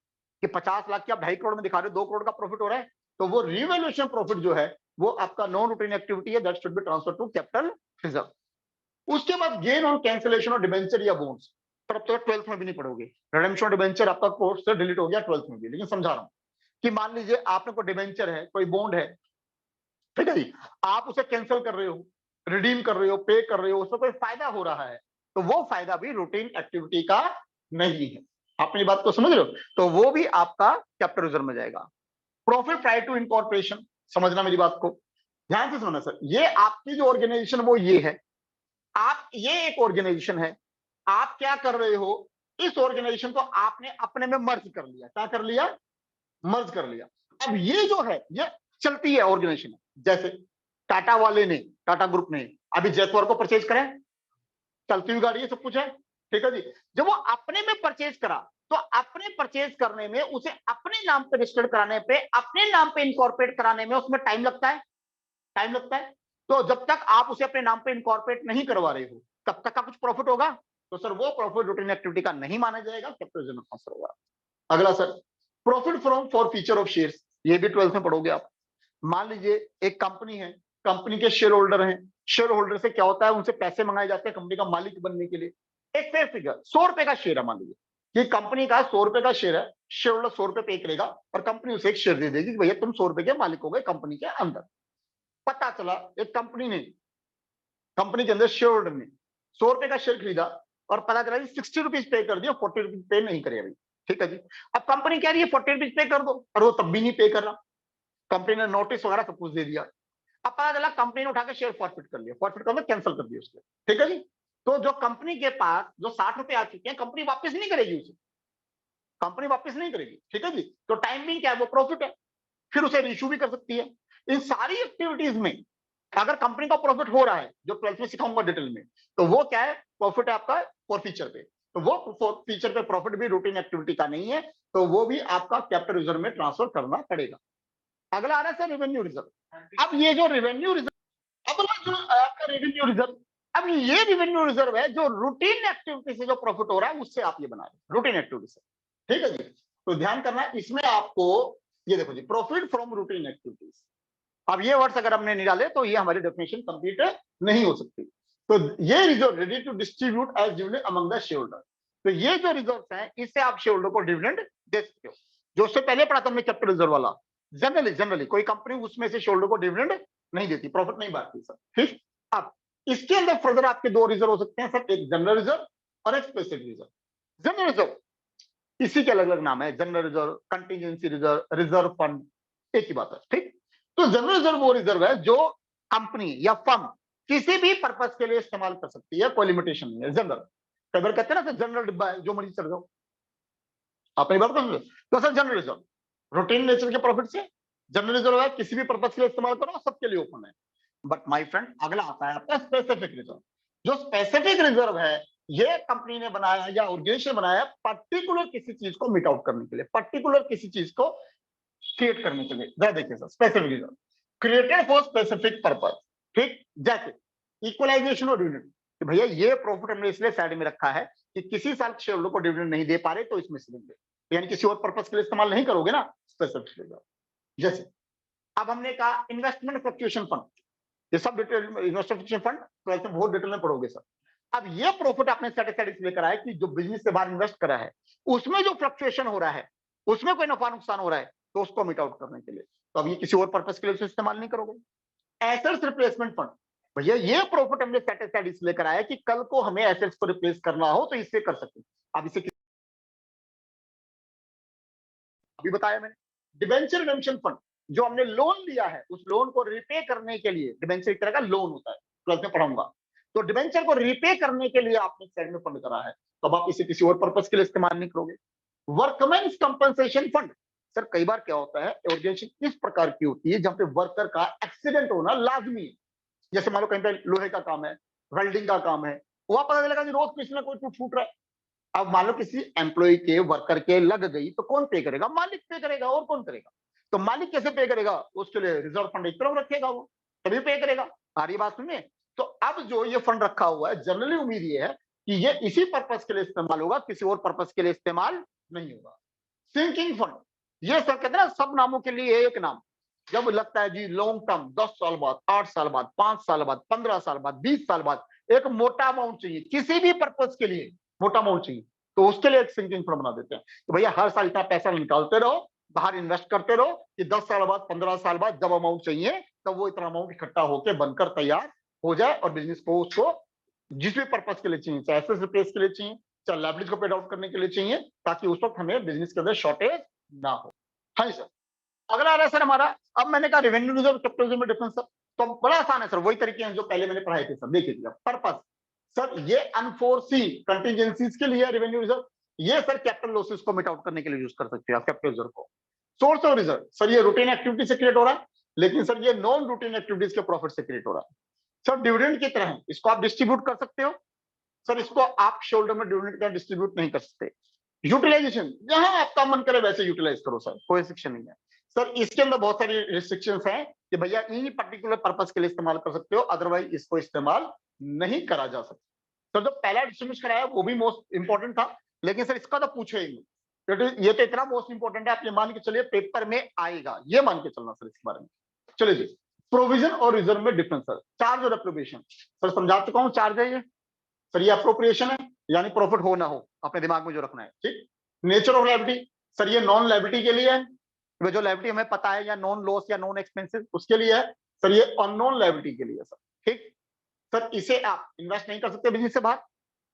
कि 50 लाख की आप 2.5 करोड़ में दिखा रहे हो, 2 करोड़ का प्रॉफिट हो रहा है, तो वो रिवैल्यूएशन प्रॉफिट जो है वो आपका नॉन रूटीन एक्टिविटी है, that should be transfer to capital reserve. उसके बाद gain on cancellation of debenture या बॉन्ड्स, पर अब तो 12th में भी नहीं पढ़ोगे, रिडेम्पशन ऑफ डिबेंचर आपका कोर्स से डिलीट हो गया 12th में भी, लेकिन समझा रहा हूं कि मान लीजिए आपने कोई डिबेंचर है, कोई बॉन्ड है, ठीक है जी, आप उसे कैंसिल कर रहे हो, रिडीम कर रहे हो, पे कर रहे हो, उसमें कोई फायदा हो रहा है, तो वो फायदा भी रूटीन एक्टिविटी का नहीं है। आप मेरी बात को समझ रहे हो? तो वो भी आपका कैपिटल रिजर्व में जाएगा। प्रॉफिट प्राइर टू इनकॉर्पोरेशन, समझना मेरी बात को, ध्यान से सुनना सर, ये आपकी जो ऑर्गेनाइजेशन वो ये है, आप ये एक ऑर्गेनाइजेशन है, आप क्या कर रहे हो, इस ऑर्गेनाइजेशन को आपने अपने में मर्ज कर लिया, क्या कर लिया? मर्ज कर लिया। अब ये जो है ये चलती है ऑर्गेनाइजेशन, जैसे टाटा वाले ने, टाटा ग्रुप ने अभी जयपुर को परचेज करें, चलती हुई गाड़ी है, सब कुछ है, ठीक है जी, जब वो अपने में परचेज करा, तो अपने परचेज करने में, उसे अपने नाम पे रजिस्टर्ड कराने पे, अपने नाम पे इनकॉर्पोरेट कराने में उसमें टाइम लगता है, टाइम लगता है। तो जब तक आप उसे अपने नाम पे इनकॉर्पोरेट नहीं करवा रहे हो, तब तक का कुछ प्रॉफिट होगा, तो सर वो प्रॉफिट रूटीन एक्टिविटी का नहीं माना जाएगा, कैपिटल रिजर्व में ट्रांसफर होगा। अगला sir, profit from for feature of shares, ये भी 12th में पढ़ोगे आप। मान लीजिए एक कंपनी है, कंपनी के शेयर होल्डर हैं, शेयर होल्डर से क्या होता है, उनसे पैसे मंगाए जाते हैं कंपनी का मालिक बनने के लिए। एक फेयर फिगर 100 रुपए का शेयर है, मान लीजिए कि कंपनी का 100 रुपए का शेयर है, शेयर होल्डर 100 रुपए पे करेगा और कंपनी उसे एक शेयर दे देगी कि भैया तुम 100 रुपए के मालिक हो गए कंपनी के अंदर। पता चला एक कंपनी ने, कंपनी के अंदर शेयर होल्डर ने 100 रुपए का शेयर खरीदा और पता चला 60 रुपीज पे कर दिया, 40 रुपीज पे नहीं करे अभी, ठीक है जी। अब कंपनी कह रही है 40 रुपीज पे कर दो, और वो तब भी नहीं पे कर रहा, कंपनी ने नोटिस वगैरह सब कुछ दे दिया। अब पता चला कंपनी ने उठा के शेयर फॉरफिट कर लिया, फॉरफिट कर कैंसिल कर दिया उसको, ठीक है जी। तो जो कंपनी के पास जो 60 रुपए आ चुके हैं, कंपनी वापस नहीं करेगी उसे, कंपनी वापस नहीं करेगी, ठीक है जी। तो टाइमिंग क्या है, वो प्रॉफिट है, फिर उसे इशू भी कर सकती है। इन सारी एक्टिविटीज में अगर कंपनी का प्रॉफिट हो रहा है, जो 12th में सिखाऊंगा डिटेल में, तो वो क्या है, प्रॉफिट है आपका फॉर फीचर पे। तो वो फीचर पे प्रॉफिट भी रूटीन एक्टिविटी का नहीं है, तो वो भी आपका कैपिटल रिजर्व में ट्रांसफर करना पड़ेगा। अगला आ रहा है सर रेवेन्यू रिजर्व। अब ये जो रेवेन्यू रिजर्व, अगला जो आपका रेवेन्यू रिजर्व, अब ये रेवेन्यू रिजर्व है जो रूटीन एक्टिविटी से जो प्रॉफिट हो रहा है उससे आप ये बना रहे हैं, रूटीन एक्टिविटी से, ठीक है जी। तो ध्यान करना इसमें आपको, ये देखो जी, प्रॉफिट फ्रॉम रूटीन एक्टिविटीज। अब ये वर्ड्स अगर हमने निकाले तो ये हमारी डेफिनेशन कंप्लीट नहीं हो सकती। तो ये reserve ready to distribute as dividend among the share holder. तो ये जो रिजर्व हैं इससे आप शेयर होल्डर को डिविडेंड दे सकते हो। जो उससे पहले पढ़ा था हमने कैपिटल रिजर्व वाला, जनरली कोई कंपनी उसमें से शेयर होल्डर को डिविडेंड नहीं देती, प्रॉफिट नहीं बांटती सर, ठीक। अब इसके अंदर फर्दर आपके दो रिजर्व हो सकते हैं सर, एक जनरल रिजर्व और एक स्पेसिफिक रिजर्व। जनरल रिजर्व इसी के अलग अलग नाम है, general reserve, contingency reserve, reserve fund, एक ही बात है, ठीक। तो जनरल रिजर्व वो रिजर्व है जो कंपनी या फर्म किसी भी पर्पस के लिए इस्तेमाल कर सकती है, कोई लिमिटेशन नहीं है। जनरल, कई बार कहते हैं ना सर जनरल डिब्बा है, जो मर्जी चल जाओ, आपने बात कर, तो sir general reserve routine nature के प्रॉफिट से जनरल रिजर्व है, किसी भी पर्पस के लिए इस्तेमाल करो, सबके लिए ओपन है। बट माय फ्रेंड अगला आता है आपका स्पेसिफिक रिजर्व। जो स्पेसिफिक रिजर्व है ये कंपनी ने बनाया या ऑर्गेनाइजेशन बनाया पर्टिकुलर किसी चीज को मीट आउट करने के लिए, पर्टिकुलर किसी चीज को क्रिएट करने के लिए। जरा देखिए sir, specific reserve created for specific purpose, ठीक। जैसे इक्वलाइजेशन और डिविडेंड, कि भैया ये प्रॉफिट हमने इसलिए साइड में रखा है कि किसी साल शेयर होल्डर को डिविडेंड नहीं दे पा रहे तो इसमें से देंगे, यानी किसी और पर्पस के लिए इस्तेमाल नहीं करोगे ना, स्पेसिफिक रिजर्व। जैसे अब हमने कहा इन्वेस्टमेंट फ्लक्चुएशन फंड, ये सब डिटेल इन्वेस्टमेंट फंड ट्वेल्थ में बहुत डिटेल में पढ़ोगे सर। अब ये प्रॉफिट आपने सेटिस्फाइड इसलिए करा है कि जो बिजनेस से बाहर इन्वेस्ट करा है उसमें जो फ्लक्चुएशन हो रहा है, उसमें कोई नफा नुकसान हो रहा है, तो उसको मीट आउट करने के लिए। तो अब ये किसी और पर्पस के लिए उसे इस्तेमाल नहीं करोगे। एसेट्स रिप्लेसमेंट फंड, भैया ये प्रॉफिट हमने सेटिस्फाइड इसलिए करा है कि कल को हमें एसेट्स को रिप्लेस करना हो तो इससे कर सकते। अब इसे अभी बताया मैंने। डिबेंचर रिडेम्पशन फंड, जो हमने लोन लिया है उस लोन को रिपे करने के लिए, डिबेंचर एक तरह का लोन होता है, ट्वेल्थ में पढ़ाऊंगा। तो डिबेंचर को रिपे करने के लिए आपने साइड में फंड करा है, तो अब आप इसे किसी और पर्पस के लिए इस्तेमाल नहीं करोगे। वर्कमेंस कंपनसेशन फंड, सर कई बार क्या होता है ऑर्गेनाइजेशन इस प्रकार की होती है जहां पे वर्कर का एक्सीडेंट होना लाजमी है। जैसे मान लो कहीं पे लोहे का काम है, वेल्डिंग का काम है, वहां पता चलेगा कि रोज किसी ना कोई टूट फूट रहा है। अब मान लो किसी एम्प्लॉय के वर्कर के लग गई तो कौन पे करेगा, मालिक पे करेगा, और कौन करेगा। तो मालिक कैसे पे करेगा, उसके लिए रिजर्व फंड एक तरफ रखेगा, वो तभी पे करेगा। आ रही बात सुनिए। तो अब जो ये फंड रखा हुआ है, जनरली उम्मीद ये है कि ये इसी पर्पस के लिए इस्तेमाल होगा, किसी और पर्पस के लिए इस्तेमाल नहीं होगा। सिंकिंग फंड, ये सब कहते हैं ना सब नामों के लिए एक नाम। जब लगता है जी लॉन्ग टर्म 10 साल बाद, 8 साल बाद, 5 साल बाद, 15 साल बाद, 20 साल बाद एक मोटा अमाउंट चाहिए किसी भी पर्पस के लिए, मोटा अमाउंट चाहिए, तो उसके लिए एक सिंकिंग फंड बना देते हैं। तो भैया हर साल इतना पैसा निकालते रहो, बाहर इन्वेस्ट करते रहो कि 10 साल बाद, 15 साल बाद जब अमाउंट चाहिए तब वो इतना अमाउंट इकट्ठा होकर बनकर तैयार हो जाए और बिजनेस को उसको जिस भी पर्पस के लिए चाहिए, चाहे एसेट्स रिप्लेस के लिए चाहिए, चाहे लायबिलिटीज को पेड आउट करने के लिए चाहिए, ताकि उस वक्त हमें बिजनेस के अंदर शॉर्टेज ना हो। हाँ जी सर। अगला आ रहा है सर हमारा, अब मैंने कहा रेवेन्यू रिजर्व कैपिटल रिजर्व में डिफरेंस सर, तो बड़ा आसान है सर, वही तरीके हैं जो पहले मैंने पढ़ाए थे सर। देखिए पर्पस सर, ये अनफोर्सी कंटिजेंसीज के लिए रेवेन्यू रिजर्व, ये सर कैपिटल लॉसेस को मिट आउट करने के लिए यूज कर सकते हैं आप कैपिटल रिजर्व को। सोर्स ऑफ रिजर्व सर, ये रूटीन एक्टिविटी से क्रिएट हो रहा है, लेकिन सर ये नॉन रूटीन एक्टिविटीज के प्रॉफिट से क्रिएट हो रहा है। सर डिविडेंड की तरह है, इसको आप डिस्ट्रीब्यूट कर सकते हो सर, इसको आप शोल्डर में डिविडेंड का डिस्ट्रीब्यूट नहीं कर सकते। यूटिलाइजेशन, जहां आपका मन करे वैसे यूटिलाइज करो सर, कोई रिस्ट्रिक्शन नहीं है सर। इसके अंदर बहुत सारी रिस्ट्रिक्शंस हैं कि भैया इन पर्टिकुलर पर्पस के लिए इस्तेमाल कर सकते हो, अदरवाइज इसको इस्तेमाल नहीं करा जा सकता। सर जो पहला डिस्ट्रीब्यूशन कराया वो भी मोस्ट इंपॉर्टेंट था, लेकिन सर इसका तो पूछे ही नहीं, ये तो इतना मोस्ट इंपॉर्टेंट है, आप ये मान के चलिए पेपर में आएगा, ये मान के चलना सर इसके बारे में। चलिए जी, प्रोविजन और रिजर्व में डिफरेंस सर, चार्ज और एप्रोप्रिएशन सर समझा चुका हूं। चार्ज है ये सर, ये अप्रोप्रिएशन है, यानी प्रॉफिट हो ना हो अपने दिमाग में जो रखना है, ठीक। नेचर ऑफ लायबिलिटी सर, ये नॉन लायबिलिटी के लिए है, जो लायबिलिटी हमें पता है, या नॉन लॉस या नॉन एक्सपेंसिव उसके लिए है सर। ये अननोन लायबिलिटी के लिए सर, ठीक। सर इसे आप इन्वेस्ट नहीं कर सकते बिजनेस से बाहर,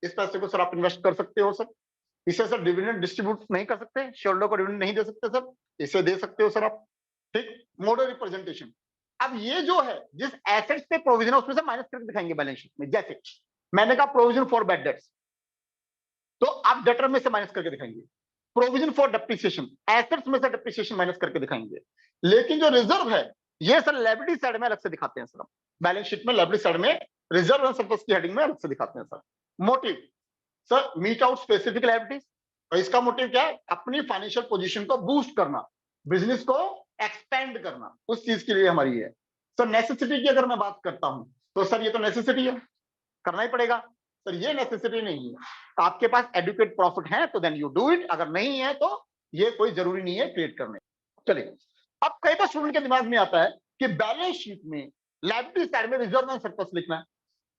इस पैसे को सर आप इन्वेस्ट कर सकते हो सर। इसे सर डिविडेंड डिस्ट्रीब्यूट नहीं कर सकते, शेयरहोल्डर को डिविडेंड नहीं दे सकते सर, इसे दे सकते हो सर आप, ठीक। मॉडल रिप्रेजेंटेशन, अब ये जो है जिस एसेट्स पे प्रोविजन है उसमें से माइनस करके दिखाएंगे बैलेंस शीट में। जैसे मैंने कहा प्रोविजन फॉर बैड डेट्स, तो आप डेटर में से माइनस करके दिखाएंगे। प्रोविजन फॉर डेप्रिसिएशन, एसेट्स में से डेप्रिसिएशन माइनस करके दिखाएंगे। लेकिन जो रिजर्व है ये सर लायबिलिटी साइड में अलग से दिखाते हैं सर, बैलेंस शीट में लायबिलिटी साइड में रिजर्व एंड सरप्लस की हेडिंग में अलग से दिखाते हैं sir. Motive sir meet out specific liabilities, और इसका मोटिव क्या है, अपनी फाइनेंशियल पोजीशन को बूस्ट करना, बिजनेस को एक्सपेंड करना, उस चीज के लिए हमारी है सर। नेसेसिटी की अगर मैं बात करता हूं तो सर ये तो नेसेसिटी है, करना ही पड़ेगा सर। ये नेसेसिटी नहीं है, आपके पास एडुकेट प्रॉफिट है तो देन यू डू इट, अगर नहीं है तो ये कोई जरूरी नहीं है क्रिएट करने। चलिए, अब कई बार स्टूडेंट के दिमाग में आता है कि बैलेंस शीट में लायबिलिटी साइड में रिजर्व एंड सरप्लस लिखना है,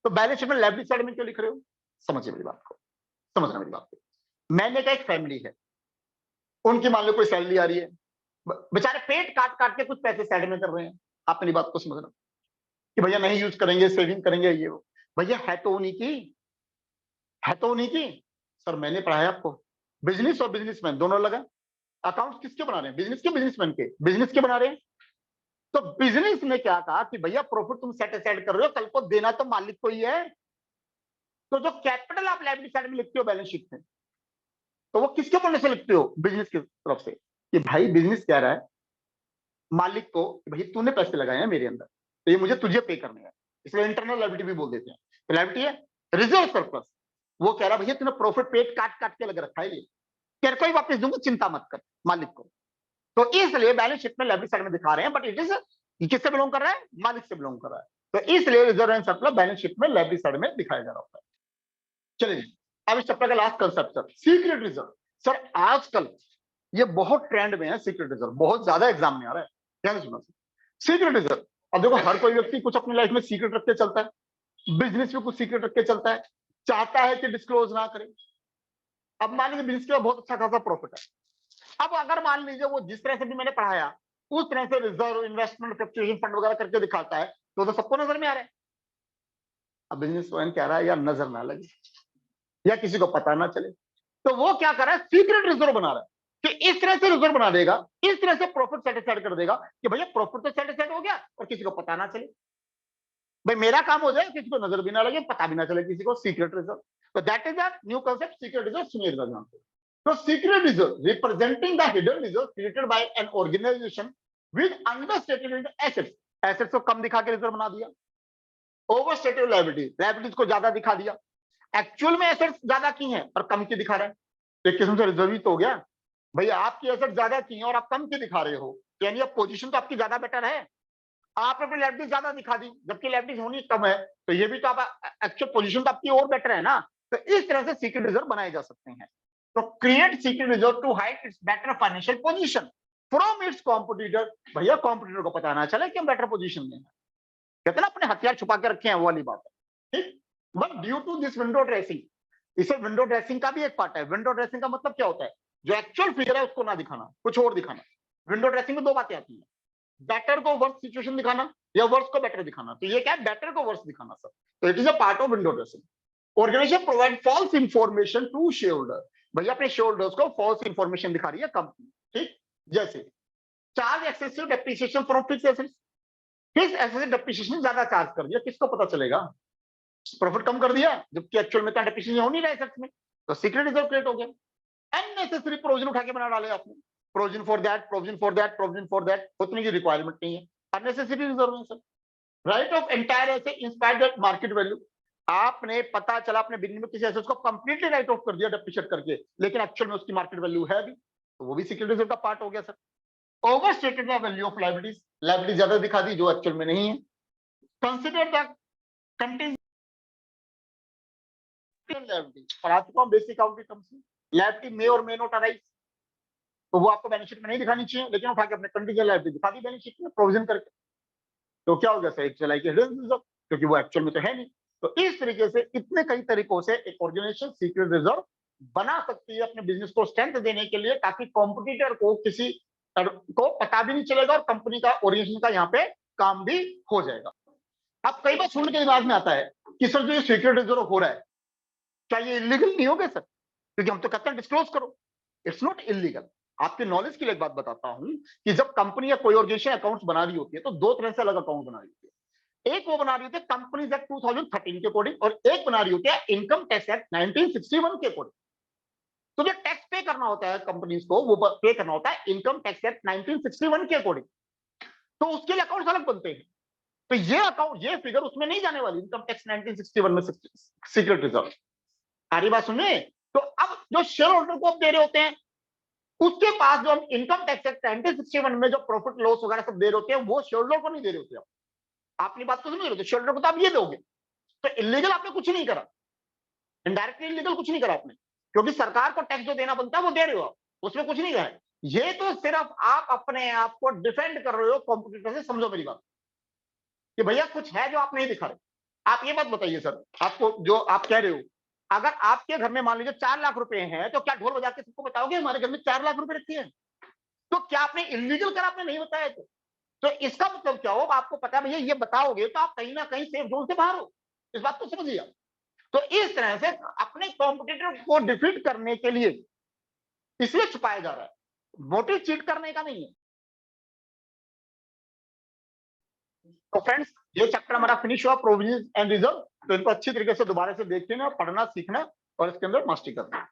तो बैलेंस शीट में लायबिलिटी साइड में क्यों लिख रहे हो? समझिए मेरी बात को, समझना मेरी बात को। मैंने कहा एक फैमिली है, उनकी मान लो कोई सैलरी आ रही है, बेचारे पेट काट काट के कुछ पैसे साइड में कर रहे हैं। आप मेरी बात को समझना कि भैया नहीं यूज करेंगे, सेविंग करेंगे, ये वो। भैया है तो उन्हीं की, है तो उन्हीं की। सर मैंने पढ़ाया आपको, बिजनेस और बिजनेसमैन दोनों लगा। अकाउंट किसके बना रहे हैं? बिजनेस के, बिजनेसमैन के, बिजनेस के बना रहे हैं। तो बिजनेस ने क्या कहा कि भैया प्रॉफिट तुम सेट असाइड कर रहे हो, कल को देना तो मालिक को ही है। तो जो कैपिटल आप लायबिलिटी साइड में लिखते हो बैलेंस शीट में, तो वो किसके पढ़ने से लिखते हो? बिजनेस की तरफ से, कि भाई बिजनेस कह रहा है मालिक को कि भाई तूने पैसे लगाए हैं मेरे अंदर, तो ये मुझे तुझे पे करने हैं, इसलिए इंटरनल लायबिलिटी भी बोल देते हैं। तो लायबिलिटी है। रिजर्व सरप्लस, वो कह रहा भैया तूने प्रॉफिट पेट काट काट के लग रखा है, ये तेरे को ही वापस दूंगा, चिंता मत कर मालिक को। तो इसलिए बैलेंस शीट में लायबिलिटी साइड में दिखा रहे हैं, बट इट इज किससे बिलोंग कर रहा है? मालिक से बिलोंग कर रहा है। तो इसलिए reserve and surplus balance sheet में लायबिलिटी साइड में दिखाया जा रहा होता है। चलिए अब इस चैप्टर का last concept sir, secret reserve. Sir आजकल ये बहुत ट्रेंड में है, सीक्रेट रिजर्व बहुत ज्यादा एग्जाम में आ रहा है। ध्यान से सुना सीक्रेट रिजर्व। अब देखो हर कोई व्यक्ति कुछ अपनी लाइफ में सीक्रेट रख के चलता है, बिजनेस में कुछ सीक्रेट रख के चलता है, चाहता है कि डिस्क्लोज ना करे। अब मान लीजिए बिजनेस का बहुत अच्छा खासा प्रॉफिट है, अब अगर मान लीजिए वो जिस तरह से भी मैंने पढ़ाया उस तरह से रिजर्व, इन्वेस्टमेंट, फ्लक्चुएशन फंड वगैरह करके दिखाता है, तो सबको नजर में आ रहा है। अब बिजनेसमैन कह रहा है यार नजर ना लगे या किसी को पता ना चले, तो वो क्या कर रहा है? सीक्रेट रिजर्व बना रहा है कि इस तरह से रिजर्व बना देगा, इस तरह से प्रॉफिट सेटिस्फाइड कर देगा कि भैया प्रॉफिट तो सेटिस्फाइड हो गया और किसी को पता ना चले, भाई मेरा काम हो जाए, किसी को नजर भी ना लगे, पता भी ना चले किसी को। सीक्रेट रिजर्व, तो that is a new concept, secret reserve. सुनिए ध्यान से। तो secret reserve representing the hidden reserve created by an organisation with understated assets, assets को कम दिखा के रिजर्व बना दिया, ओवरस्टेटेड लायबिलिटीज, लायबिलिटीज को ज्यादा दिखा दिया, एक्चुअल में एसेट्स ज्यादा की हैं और कम की दिखा रहे हैं, तो एक किस्म से रिजर्व ही तो हो गया। भैया आपकी एसेट ज्यादा की हैं और आप कम की दिखा रहे हो, यानी अब पोजीशन तो आपकी ज्यादा बेटर है, आपने अपनी लायबिलिटीज ज्यादा दिखा दी, जबकि लायबिलिटीज होनी कम है, तो ये भी तो आप एक्चुअल पोजीशन तो आपकी और बेटर है ना। तो इस तरह से सीक्रेट रिजर्व बनाए जा सकते हैं। तो create secret reserve to hide its better financial position from its competitor. भैया कॉम्पिटिटर को पता ना चले कि हम बेटर पोजीशन में हैं, कहते ना अपने हथियार छुपा के रखे हैं, वो वाली बात है, ठीक। But due to this window dressing, इसे विंडो ड्रेसिंग का भी एक पार्ट है। विंडो ड्रेसिंग का मतलब क्या होता है? जो एक्चुअल फिगर है उसको ना दिखाना, कुछ और दिखाना। विंडो ड्रेसिंग में दो बातें आती हैं, बेटर को वर्स सिचुएशन दिखाना या वर्स को बेटर दिखाना। तो ये क्या है? बेटर को वर्स दिखाना सर। तो it is a part of window dressing. Organisation provide false information to share holder, भैया अपने शेयर होल्डर्स को फॉल्स इंफॉर्मेशन दिखा रही है कंपनी, ठीक। जैसे charge excessive depreciation from fixed assets, fixed asset depreciation ज्यादा चार्ज कर दिया, किसको पता चलेगा? प्रॉफिट कम कर दिया, जबकि एक्चुअल में डेप्रिसिएशन हो नहीं रहा एसेट्स में, तो सीक्रेट रिजर्व क्रिएट हो गया। अननेसेसरी प्रोविजन उठा के बना डाले आपने, provision for that, provision for that, provision for that, उतनी की रिक्वायरमेंट नहीं है, अननेसेसरी रिजर्व है sir. Right of entire asset inspired that market value, आपने पता चला अपने बिजनेस में किसी एसेट को कंप्लीटली राइट ऑफ कर दिया डेप्रिशिएट करके, लेकिन एक्चुअल में उसकी मार्केट वैल्यू है भी, तो वो भी सीक्रेट रिजर्व का पार्ट हो गया sir. Overstated the value of liabilities, liability ज्यादा दिखा दी जो एक्चुअल में नहीं है। कंसीडर द कंटेंट लायबिलिटी, पर आ चुका हूं बेसिक अकाउंटिंग टर्म्स में, लायबिलिटी मे और मे नॉट अराइज, तो वो आपको बैलेंस शीट में नहीं दिखानी चाहिए, लेकिन उठा के अपने कंटीजेंट लायबिलिटी दिखा दी बैलेंस शीट में प्रोविजन करके, तो क्या हो गया sir? It's like hidden reserve, क्योंकि वो एक्चुअल में तो है नहीं। तो इस तरीके से इतने कई तरीकों से एक ऑर्गेनाइजेशन सीक्रेट रिजर्व बना सकती है अपने बिजनेस को स्ट्रेंथ देने के लिए, ताकि कॉम्पिटिटर को किसी को पता भी नहीं चलेगा और कंपनी का ऑर्गेनाइजेशन का यहाँ पे काम भी हो जाएगा। अब कई बार सुनने के दिमाग में आता है कि सर जो ये सीक्रेट रिजर्व हो रहा है क्या ये इलीगल नहीं हो गया सर? क्योंकि हम तो कहते हैं डिस्क्लोज करो। It's not illegal. आपके नॉलेज के लिए एक बात बताता हूं कि जब कंपनी या कोई ऑर्गेनाइजेशन अकाउंट्स बना रही होती है तो दो तरह से अलग अकाउंट बना रही होती एक वो बना रही होती है कंपनीज एक्ट 2013 के अकॉर्डिंग, और एक बना रही होती है इनकम टैक्स एक्ट 1961 के अकॉर्डिंग। तो जो टैक्स पे करना होता है कंपनीज को, वो पे करना होता है इनकम टैक्स एक्ट 1961 के अकॉर्डिंग। तो उसके लिए अकाउंट अलग बनते हैं। तो ये अकाउंट, ये फिगर उसमें नहीं जाने वाली इनकम टैक्स 1961 में, सीक्रेट रिजर्व। सारी बात सुनिए। तो अब जो शेयर होल्डर को आप दे रहे होते हैं, उसके पास जो हम इनकम टैक्स एक्ट 1961 में जो प्रॉफिट लॉस वगैरह सब दे रहे होते हैं, वो शेयर होल्डर को नहीं दे रहे होते। आपकी बात को समझ रहे हो? शेयर होल्डर को तो आप ये दोगे। तो इलीगल आपने कुछ नहीं करा, इनडायरेक्टली इलीगल कुछ नहीं करा आपने, क्योंकि सरकार को टैक्स जो देना बनता है वो दे रहे हो आप, उसमें कुछ नहीं करा है। ये तो सिर्फ आप अपने आप को डिफेंड कर रहे हो कॉम्पिटिटर से। समझो मेरी बात कि भैया कुछ है जो आप नहीं दिखा रहे। आप ये बात बताइए सर, आपको जो आप कह रहे हो, अगर आपके घर में मान लीजिए 4 लाख रुपए हैं, तो क्या ढोल बजा के सबको बताओगे हमारे घर में 4 लाख रुपए रखी है? तो क्या आपने इलीगल करा? आपने नहीं बताया तो इसका मतलब क्या हो? आपको पता है भैया ये बताओगे तो आप कहीं ना कहीं सेफ जोन से बाहर हो। इस बात को समझिए आप। तो इस तरह से अपने कॉम्पिटिटर को डिफीट करने के लिए इसलिए छुपाया जा रहा है, मोटिव चीट करने का नहीं है। तो फ्रेंड्स, ये चैप्टर हमारा फिनिश हुआ, प्रोविजन एंड रिजर्व। तो इनको अच्छी तरीके से दोबारा से देखना, पढ़ना, सीखना और इसके अंदर मास्टरी करना।